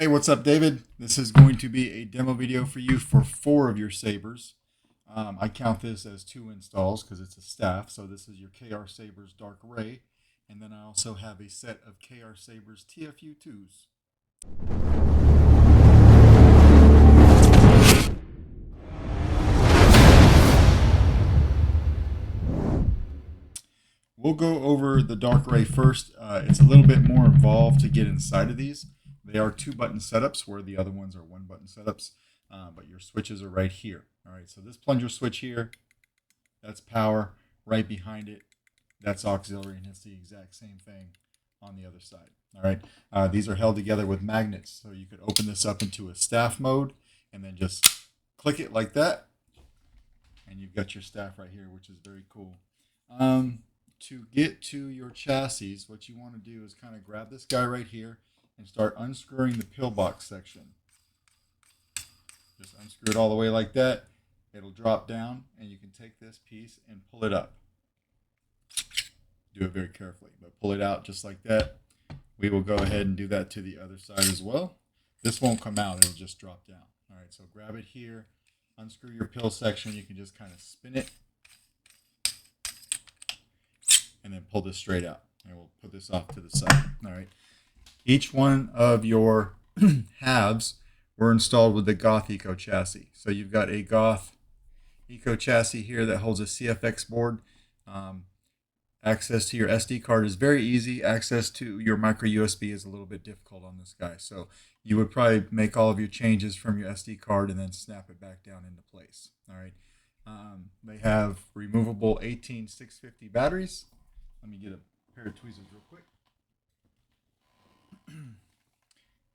Hey, what's up, David? This is going to be a demo video for you for 4 of your sabers. I count this as 2 installs because it's a staff. So this is your KR Sabers Dar-Krey, and then I also have a set of KR Sabers TFU2s. We'll go over the Dar-Krey first. It's a little bit more involved to get inside of these. They are 2-button setups where the other ones are 1-button setups, but your switches are right here. All right, so this plunger switch here, that's power. Right behind it, that's auxiliary, and it's the exact same thing on the other side. All right, these are held together with magnets, so you could open this up into a staff mode and then just click it like that, and you've got your staff right here, which is very cool. To get to your chassis, what you want to do is kind of grab this guy right here and start unscrewing the pillbox section. Just unscrew it all the way like that. It'll drop down, and you can take this piece and pull it up. Do it very carefully, but pull it out just like that. We will go ahead and do that to the other side as well. This won't come out, it'll just drop down. All right, so grab it here, unscrew your pill section. You can just kind of spin it and then pull this straight out. And we'll put this off to the side. All right. Each one of your halves were installed with the Goth Eco chassis. So you've got a Goth Eco chassis here that holds a CFX board. Access to your SD card is very easy. Access to your micro USB is a little bit difficult on this guy. So you would probably make all of your changes from your SD card and then snap it back down into place. All right. They have removable 18650 batteries. Let me get a pair of tweezers real quick.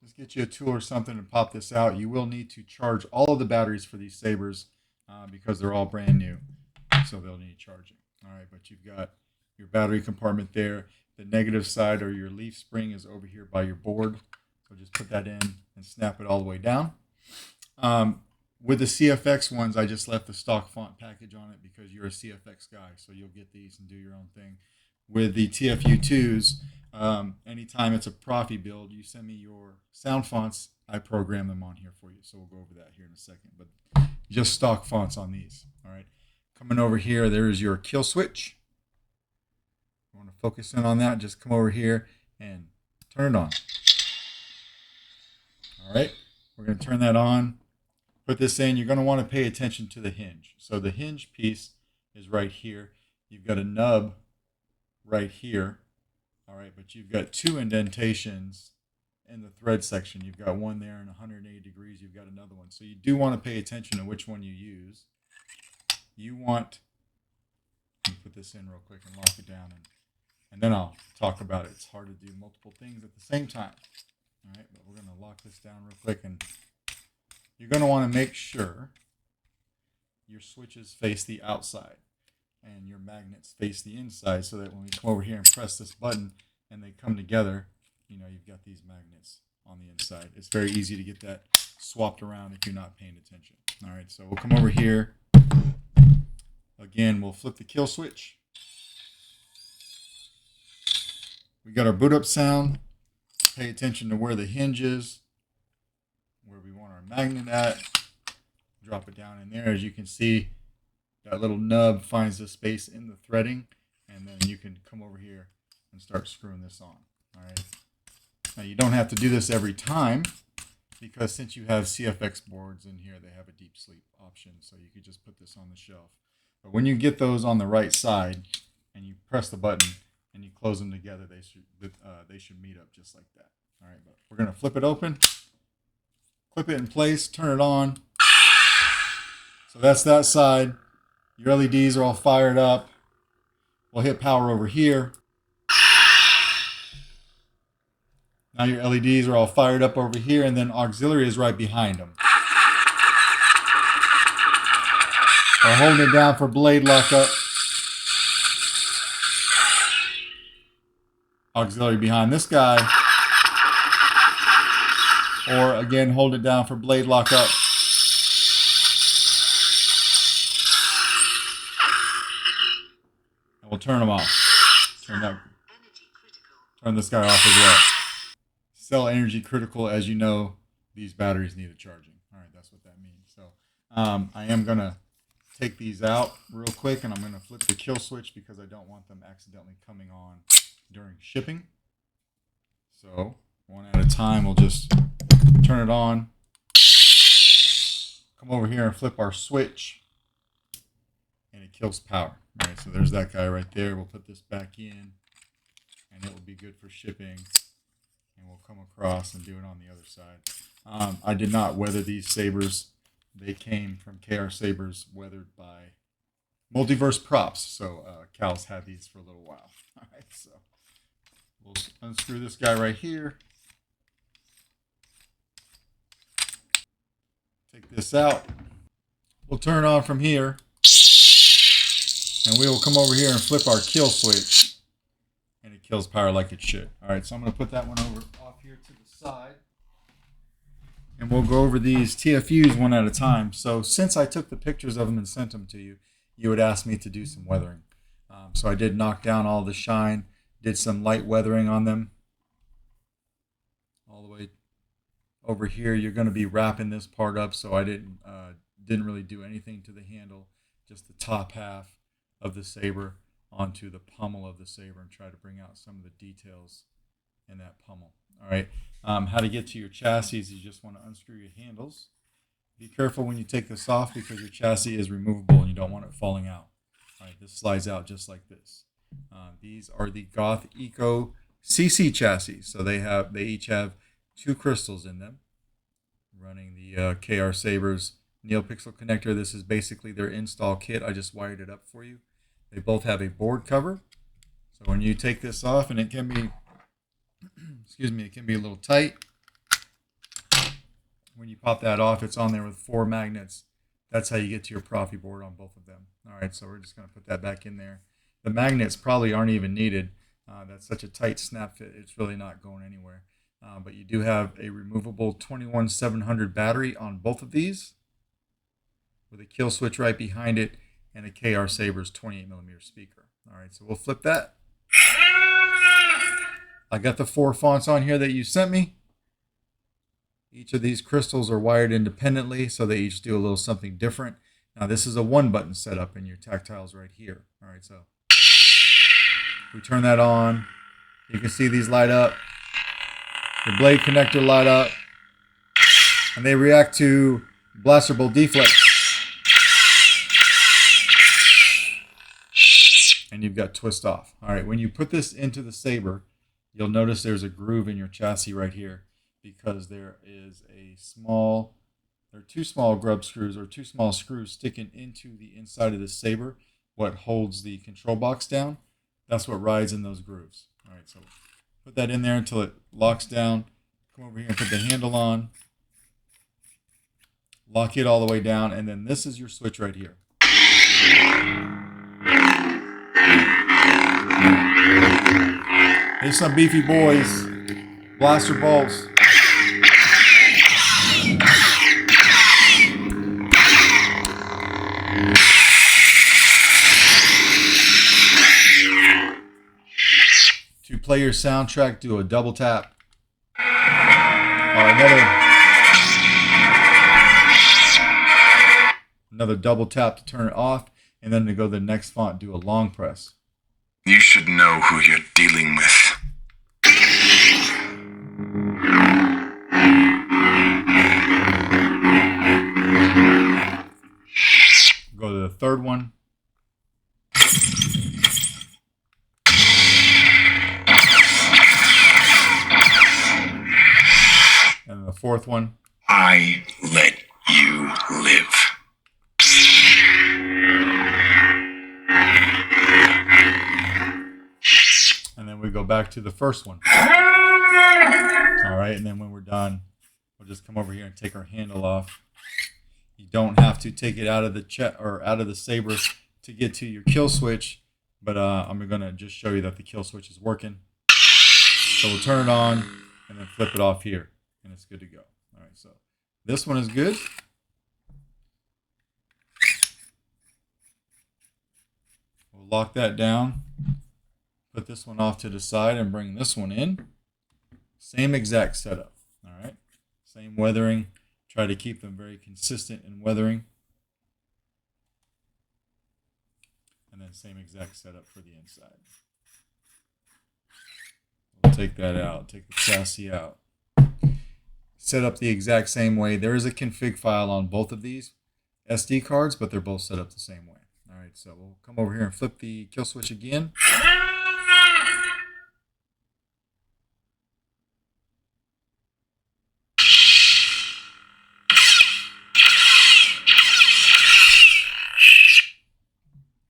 Just get you a tool or something and pop this out. You will need to charge all of the batteries for these sabers because they're all brand new, so they'll need charging. All right, but you've got your battery compartment there. The negative side or your leaf spring is over here by your board, so just put that in and snap it all the way down. With the CFX ones, I just left the stock font package on it because you're a CFX guy, so you'll get these and do your own thing. With the TFU2s, anytime it's a Proffie build, you send me your sound fonts, I program them on here for you. So we'll go over that here in a second, but just stock fonts on these. All right, coming over here, there's your kill switch. You want to focus in on that, just come over here and turn it on. All right, we're going to turn that on. Put this in. You're going to want to pay attention to the hinge. So the hinge piece is right here. You've got a nub right here. All right, but you've got 2 indentations in the thread section. You've got one there in 180 degrees. You've got another one. So you do want to pay attention to which one you use. You want, let me put this in real quick and lock it down, and then I'll talk about it. It's hard to do multiple things at the same time. All right, but we're going to lock this down real quick, and you're going to want to make sure your switches face the outside and your magnets face the inside, so that when we come over here and press this button and they come together, you know, you've got these magnets on the inside. It's very easy to get that swapped around if you're not paying attention. All right, so we'll come over here. Again, we'll flip the kill switch. We got our boot up sound. Pay attention to where the hinge is, where we want our magnet at. Drop it down in there. As you can see, that little nub finds the space in the threading, and then you can come over here and start screwing this on. All right. Now you don't have to do this every time, because since you have CFX boards in here, they have a deep sleep option, so you could just put this on the shelf. But when you get those on the right side and you press the button and you close them together, they should meet up just like that. All right, but we're going to flip it open, clip it in place, turn it on. So that's that side. Your LEDs are all fired up. We'll hit power over here. Now your LEDs are all fired up over here, and then auxiliary is right behind them. We're holding it down for blade lockup. Auxiliary behind this guy. Or again, hold it down for blade lockup. We'll turn them off. Turn this guy off as well. cell energy critical. As you know, these batteries need a charging. All right, that's what that means. So I am going to take these out real quick, and I'm going to flip the kill switch because I don't want them accidentally coming on during shipping. So one at a time, we'll just turn it on, come over here and flip our switch, and it kills power. All right, so there's that guy right there. We'll put this back in, and it will be good for shipping. And we'll come across and do it on the other side. I did not weather these sabers. They came from KR Sabers, weathered by Multiverse Props. So Cal's had these for a little while. All right, so we'll unscrew this guy right here. Take this out. We'll turn it on from here. And we will come over here and flip our kill switch. And it kills power like it should. All right, so I'm going to put that one off here to the side. And we'll go over these TFUs one at a time. So since I took the pictures of them and sent them to you, you would ask me to do some weathering. So I did knock down all the shine, did some light weathering on them. All the way over here, you're going to be wrapping this part up, so I didn't really do anything to the handle, just the top half of the saber onto the pommel of the saber and try to bring out some of the details in that pommel. All right, how to get to your chassis is you just want to unscrew your handles. Be careful when you take this off because your chassis is removable and you don't want it falling out. All right, this slides out just like this. These are the Goth Eco CC chassis. So they each have 2 crystals in them. Running the KR Sabers Neopixel connector. This is basically their install kit. I just wired it up for you. They both have a board cover. So when you take this off, and it can be, excuse me, it can be a little tight. When you pop that off, it's on there with 4 magnets. That's how you get to your Proffie board on both of them. All right, so we're just going to put that back in there. The magnets probably aren't even needed. That's such a tight snap fit, it's really not going anywhere. But you do have a removable 21700 battery on both of these with a kill switch right behind it and a KR Sabers 28mm speaker. All right, so we'll flip that. I got the 4 fonts on here that you sent me. Each of these crystals are wired independently, so they each do a little something different. Now this is a 1-button setup, and your tactile's right here. All right, so we turn that on. You can see these light up. The blade connector light up, and they react to blaster bolt deflects. And you've got twist off. All right, when you put this into the saber, you'll notice there's a groove in your chassis right here because there are 2 small grub screws or 2 small screws sticking into the inside of the saber. What holds the control box down, that's what rides in those grooves. All right, so put that in there until it locks down. Come over here and put the handle on. Lock it all the way down, and then this is your switch right here. There's some beefy boys. Blaster bolts. To play your soundtrack, do a double tap. Or another double tap to turn it off, and then to go to the next font, do a long press. You should know who you're dealing with. Go to the third one. And the fourth one. I let you live. And then we go back to the first one. All right, and then when we're done, we'll just come over here and take our handle off. You don't have to take it out of the saber to get to your kill switch, but I'm gonna just show you that the kill switch is working. So we'll turn it on and then flip it off here, and it's good to go. All right, so this one is good. We'll lock that down. Put this one off to the side and bring this one in. Same exact setup. All right. Same weathering. Try to keep them very consistent in weathering. And then same exact setup for the inside. We'll take that out. Take the chassis out. Set up the exact same way. There is a config file on both of these SD cards, but they're both set up the same way. All right, so we'll come over here and flip the kill switch again.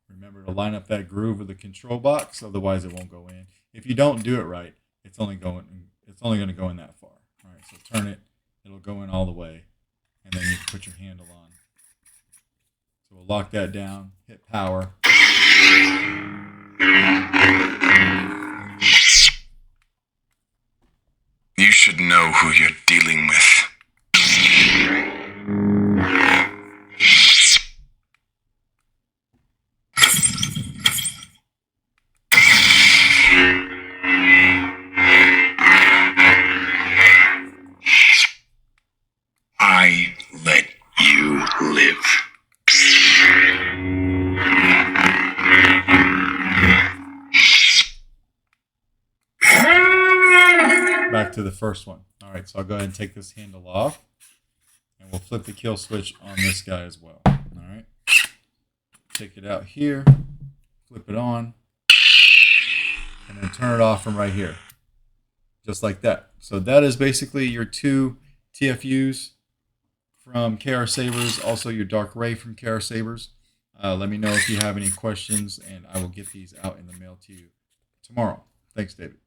Remember to line up that groove with the control box, otherwise it won't go in. If you don't do it right, it's only going to go in that far. All right, so turn it, it'll go in all the way, and then you can put your handle on. So we'll lock that down, hit power. You should know who you're dealing with. I let you live. Back to the first one. All right, so I'll go ahead and take this handle off, and we'll flip the kill switch on this guy as well. All right, take it out here, flip it on, and then turn it off from right here, just like that. So that is basically your two TFUs from KR Sabers, also your Dar-Krey from KR Sabers. Let me know if you have any questions, and I will get these out in the mail to you tomorrow. Thanks, David.